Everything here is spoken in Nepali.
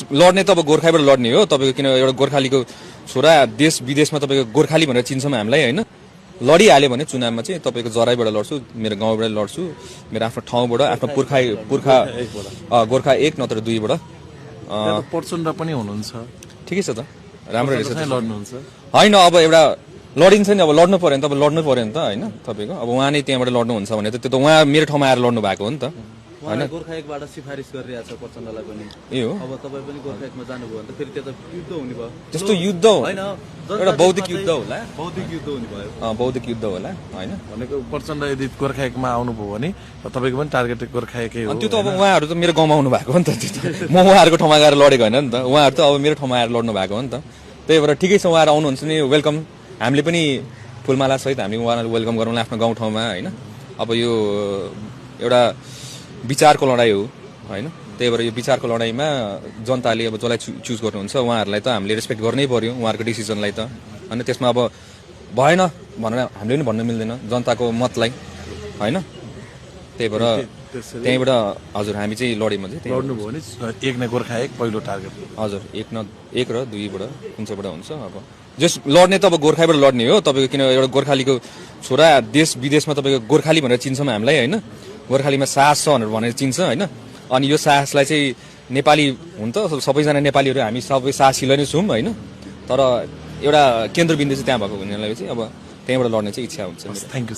लड्ने त अब गोर्खाबाट लड्ने हो तपाईँको, किन एउटा गोर्खालीको छोरा देश विदेशमा तपाईँको गोर्खाली भनेर चिन्छौँ हामीलाई होइन। लडिहाल्यो भने चुनावमा चाहिँ तपाईँको जराईबाट लड्छु, मेरो गाउँबाट लड्छु, मेरो आफ्नो ठाउँबाट, आफ्नो पुर्खा गोर्खा 1 नत्र 2बाट। प्रचण्ड पनि हुनुहुन्छ, ठिकै छ त, राम्रो रहेछ। लड्नुहुन्छ होइन अब एउटा लडिन्छ नि, अब लड्नु पर्यो नि त, अब लड्नु पर्यो नि त होइन तपाईँको। अब उहाँ नै त्यहाँबाट लड्नुहुन्छ भने त त्यो त उहाँ मेरो ठाउँमा आएर लड्नु भएको हो नि त होइन। गोर्खा 1बाट सिफारिस गरिरहेछ प्रचण्डलाई पनि। ए हो, अब तपाईँ पनि गोर्खा 1मा जानुभयो भने त फेरि त्यो त युद्ध हुने भयो। त्यस्तो युद्ध हो होइन, एउटा बौद्धिक युद्ध होला, बौद्धिक युद्ध हुने भयो। बौद्धिक युद्ध होला होइन। भनेको प्रचण्ड यदि गोर्खा 1मा आउनुभयो भने तपाईँको पनि टार्गेट गोर्खा 1 हो। त्यो त अब उहाँहरू त मेरो गाउँमा आउनु भएको हो नि त, त्यो त म उहाँहरूको ठाउँमा गएर लडेको होइन नि त, उहाँहरू त अब मेरो ठाउँमा आएर लड्नु भएको हो नि त। त्यही भएर ठिकै छ, उहाँहरू आउनुहुन्छ नि वेलकम, हामीले पनि फुलमाला सहित हामीले उहाँलाई वेलकम गरौँला आफ्नो गाउँठाउँमा होइन। अब यो एउटा विचारको लडाइँ हो होइन, त्यही भएर यो विचारको लडाइँमा जनताले अब जसलाई चुज गर्नुहुन्छ उहाँहरूलाई त हामीले रेस्पेक्ट गर्नै पर्यो, उहाँहरूको डिसिजनलाई त होइन। त्यसमा अब भएन भनेर हामीले पनि भन्नु मिल्दैन जनताको मतलाई होइन। त्यही भएर त्यहीँबाट हजुर हामी चाहिँ लड्यौँ चाहिँ लड्नुभयो भने 1 नै गोर्खा 1 पहिलो टार्गेट। हजुर 1 र 2बाट कुन चाहिँबाट हुन्छ। अब जस लड्ने त अब गोर्खाबाट लड्ने हो तपाईँको, किन एउटा गोर्खालीको छोरा देश विदेशमा तपाईँको गोर्खाली भनेर चिन्छौँ हामीलाई होइन। गोर्खालीमा साहस छ भनेर चिन्छ होइन। अनि यो साहसलाई चाहिँ नेपाली हुन त सबैजना नेपालीहरू हामी सबै साहसीलाई नै छौँ होइन। तर एउटा केन्द्रबिन्दु चाहिँ त्यहाँ भएको हुनाले चाहिँ अब त्यहीँबाट लड्ने चाहिँ इच्छा हुन्छ। Thank you.